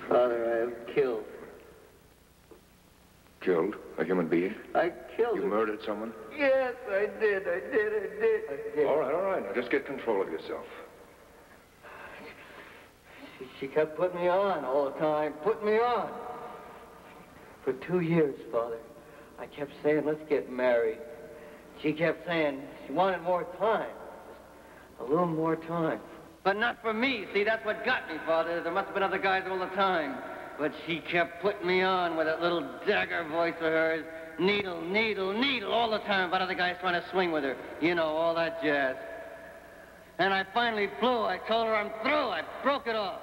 Father, I have killed. Killed? A human being? I killed You her. murdered someone? Yes, I did. All right. Now just get control of yourself. She kept putting me on all the time, putting me on. For 2 years, Father, I kept saying, let's get married. She kept saying she wanted more time, just a little more time. But not for me. See, that's what got me, Father. There must have been other guys all the time. But she kept putting me on with that little dagger voice of hers. Needle, needle, needle, all the time about other guys trying to swing with her. You know, all that jazz. And I finally flew. I told her I'm through. I broke it off.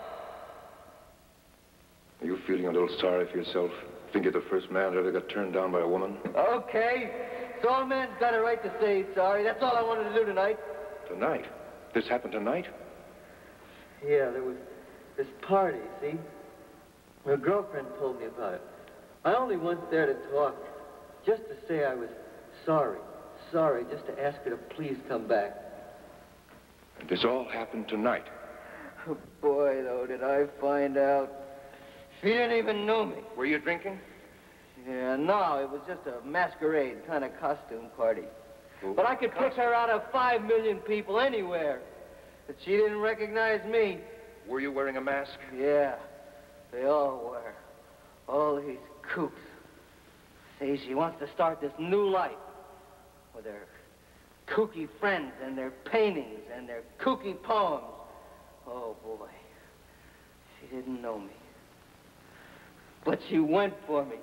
Are you feeling a little sorry for yourself? Think you're the first man that ever got turned down by a woman? Okay. So a man's got a right to say sorry. That's all I wanted to do tonight. Tonight? This happened tonight? Yeah, there was this party, see? Her girlfriend told me about it. I only went there to talk, just to say I was sorry, just to ask her to please come back. And this all happened tonight? Oh, boy, though, did I find out. She didn't even know me. Were you drinking? Yeah, no, it was just a masquerade kind of costume party. Oh, but I could pick her out of 5 million people anywhere. But she didn't recognize me. Were you wearing a mask? Yeah, they all were. All these kooks. See, she wants to start this new life with her kooky friends and their paintings and their kooky poems. Oh, boy. She didn't know me. But she went for me.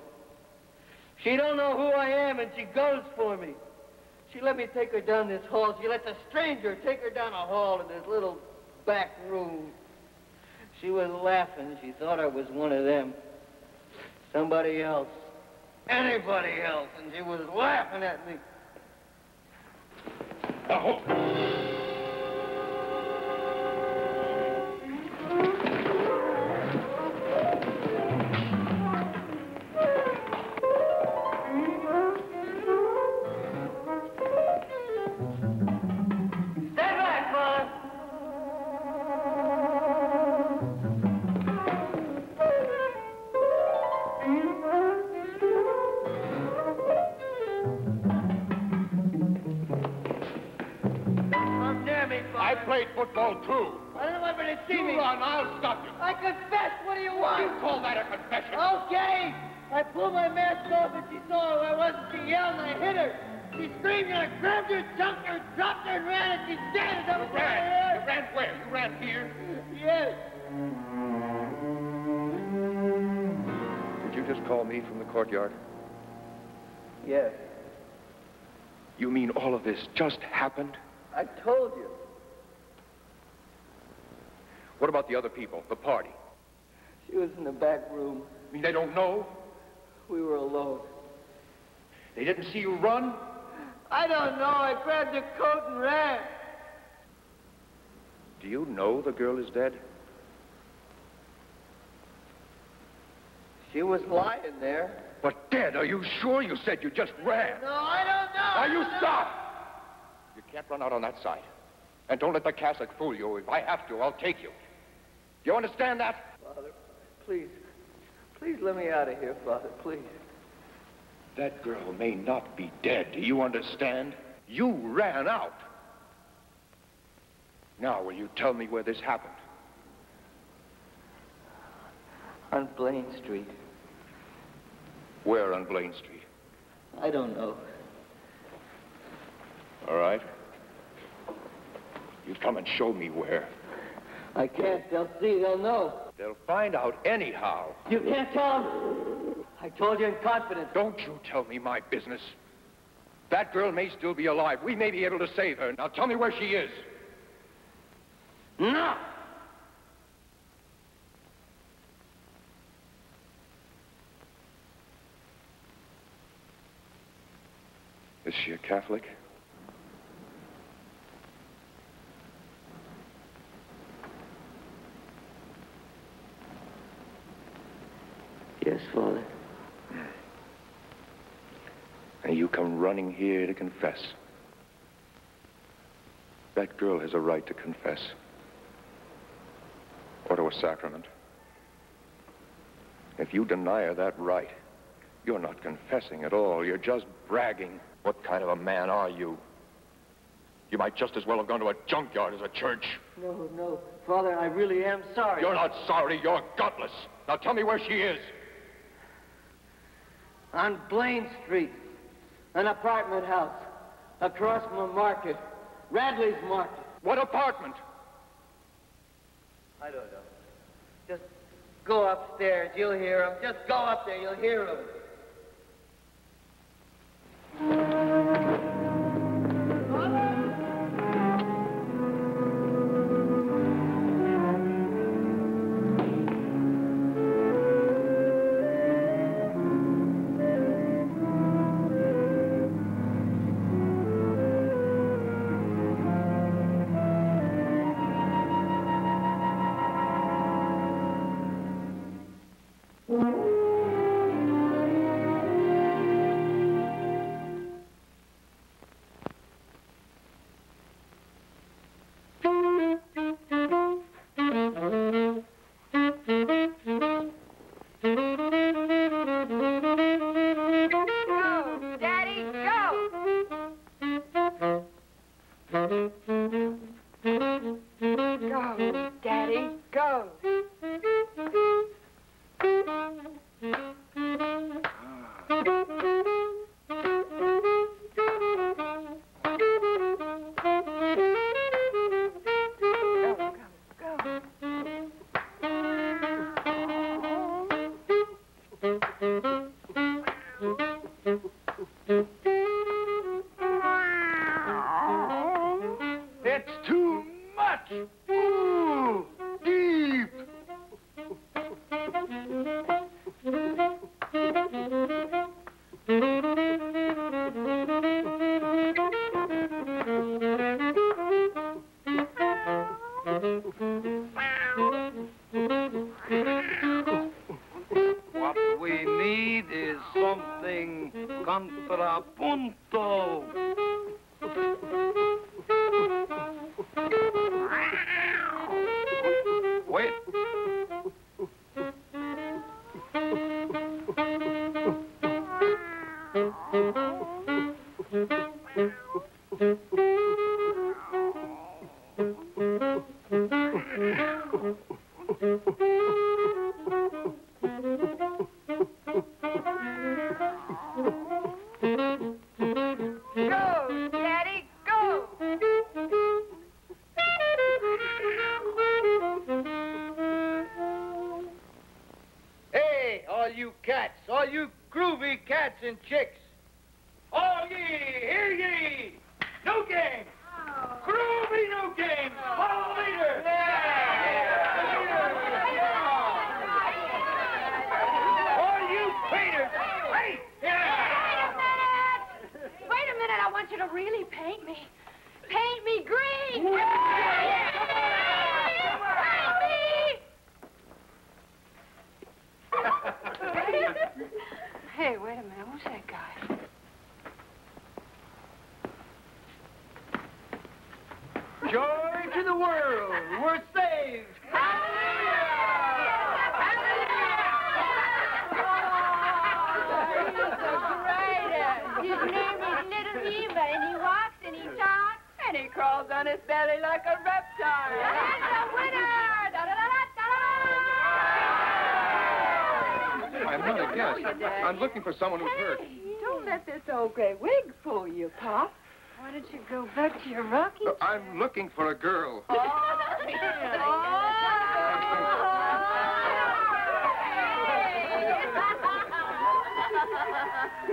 She don't know who I am, and she goes for me. She let me take her down this hall. She lets a stranger take her down a hall in this little back room. She was laughing. She thought I was one of them. Somebody else. Anybody else. And she was laughing at me. Oh. Football, too. I don't want anybody to see me. Run, I'll stop you. I confess. What do you want? You call that a confession? Okay. I pulled my mask off and she saw who I was and she yelled and I hit her. She screamed and I grabbed her, jumped her, dropped her and ran and she dead. You ran? You ran where? You ran here? Yes. Did you just call me from the courtyard? Yes. You mean all of this just happened? I told you. What about the other people, the party? She was in the back room. I mean, they don't know? We were alone. They didn't see you run? I don't know. I grabbed her coat and ran. Do you know the girl is dead? She was lying there. But dead, are you sure? You said you just ran. No, I don't know. Now, you stop! You can't run out on that side. And don't let the cassock fool you. If I have to, I'll take you. Do you understand that? Father, please. Please let me out of here, Father, please. That girl may not be dead. Do you understand? You ran out. Now, will you tell me where this happened? On Blaine Street. Where on Blaine Street? I don't know. All right. You come and show me where. I can't. They'll see. They'll know. They'll find out anyhow. You can't tell them. I told you in confidence. Don't you tell me my business. That girl may still be alive. We may be able to save her. Now tell me where she is. No! Is she a Catholic? Yes, Father. And you come running here to confess. That girl has a right to confess. a sacrament. If you deny her that right, you're not confessing at all. You're just bragging. What kind of a man are you? You might just as well have gone to a junkyard as a church. No, no. Father, I really am sorry. You're not sorry. You're gutless. Now tell me where she is. On Blaine Street. An apartment house. Across from the market. Radley's Market. What apartment? I don't know. Just go upstairs. You'll hear him. Just go up there. You'll hear him. What we need is something contrapunto. Wait. All you groovy cats and chicks. All ye, hear ye. New game. Groovy new game. Follow the leader. All you painters. Wait. Wait a minute. I want you to really paint me. Paint me green. Hey, wait a minute. Who's that guy? Joy to the world. We're saved. Hallelujah! Oh, he's the greatest. His name is Little Eva, and he walks and he talks and he crawls on his belly like a reptile. And the winner! I'm not a guest. I'm looking for someone who's hurt. Don't let this old gray wig fool you, Pop. Why don't you go back to your rocking chair? I'm looking for a girl.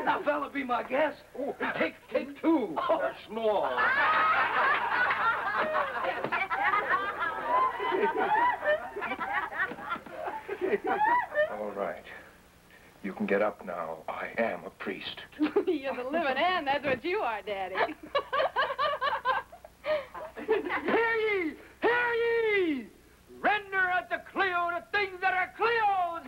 Now, fella, be my guest. Oh, take two. They're small. All right. You can get up now. I am a priest. You're the living end. That's what you are, Daddy. Hear ye! Hear ye! Render unto Cleo the things that are Cleo's!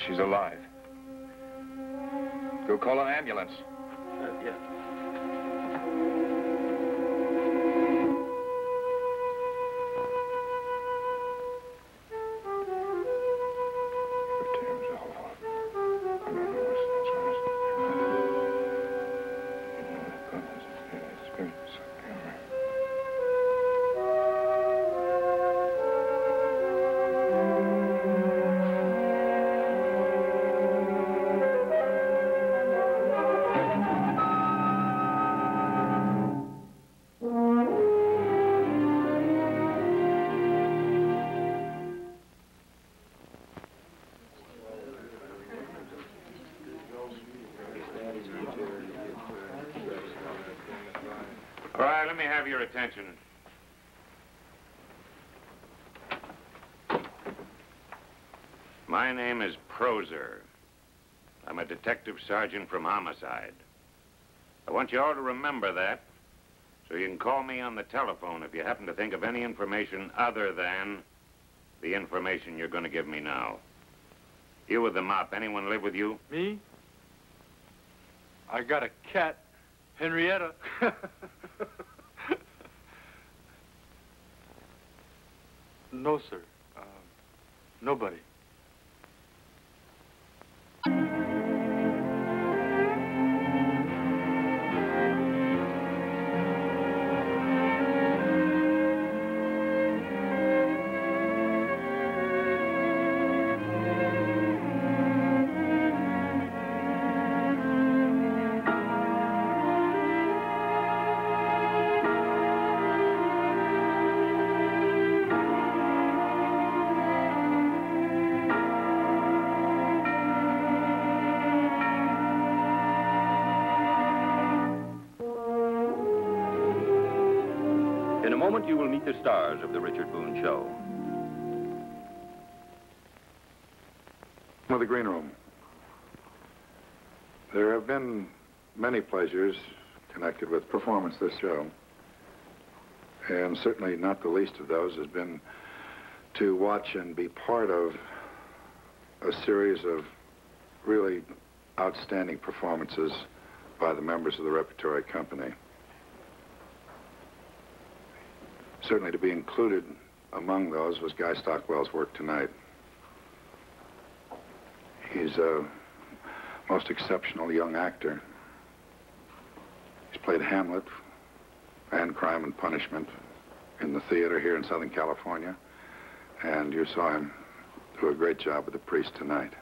She's alive. Go call an ambulance. Yeah. All right, let me have your attention. My name is Proser. I'm a detective sergeant from Homicide. I want you all to remember that, so you can call me on the telephone if you happen to think of any information other than the information you're going to give me now. You with the mop, anyone live with you? Me? I got a cat, Henrietta. No, sir. Nobody. In a moment, you will meet the stars of the Richard Boone Show. The green room. There have been many pleasures connected with performance this show. And certainly not the least of those has been to watch and be part of a series of really outstanding performances by the members of the repertory company. Certainly to be included among those was Guy Stockwell's work tonight. He's a most exceptional young actor. He's played Hamlet and Crime and Punishment in the theater here in Southern California. And you saw him do a great job with the priest tonight.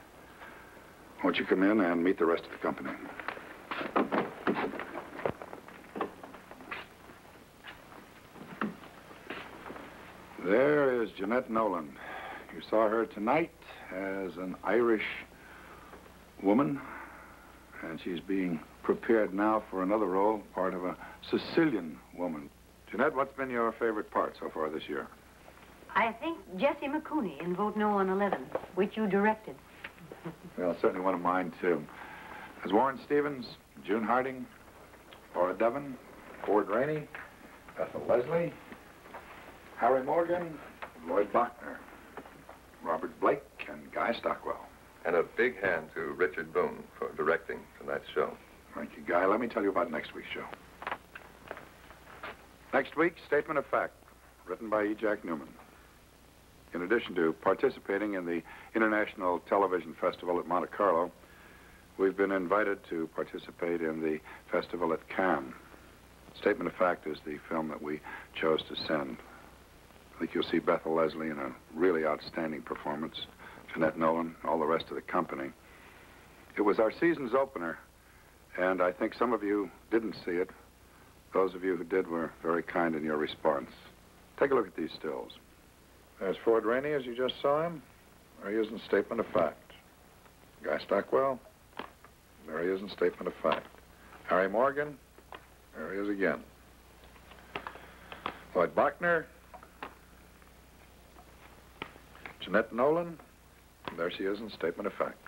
Won't you come in and meet the rest of the company? There is Jeanette Nolan. You saw her tonight as an Irish woman, and she's being prepared now for another role, part of a Sicilian woman. Jeanette, what's been your favorite part so far this year? I think Jesse McCooney in Vote No on 11, which you directed. Well, certainly one of mine, too. As Warren Stevens, June Harding, Laura Devon, Ford Rainey, Bethel Leslie, Harry Morgan, Lloyd Bachner, Robert Blake, and Guy Stockwell. And a big hand to Richard Boone for directing tonight's show. Thank you, Guy. Let me tell you about next week's show. Next week, Statement of Fact, written by E. Jack Newman. In addition to participating in the International Television Festival at Monte Carlo, we've been invited to participate in the festival at Cannes. Statement of Fact is the film that we chose to send. I think you'll see Bethel Leslie in a really outstanding performance, Jeanette Nolan, all the rest of the company. It was our season's opener, and I think some of you didn't see it. Those of you who did were very kind in your response. Take a look at these stills. There's Ford Rainey, as you just saw him. There he is in Statement of Fact. Guy Stockwell. There he is in Statement of Fact. Harry Morgan. There he is again. Lloyd Bachner. Jeanette Nolan. There she is in Statement of Fact.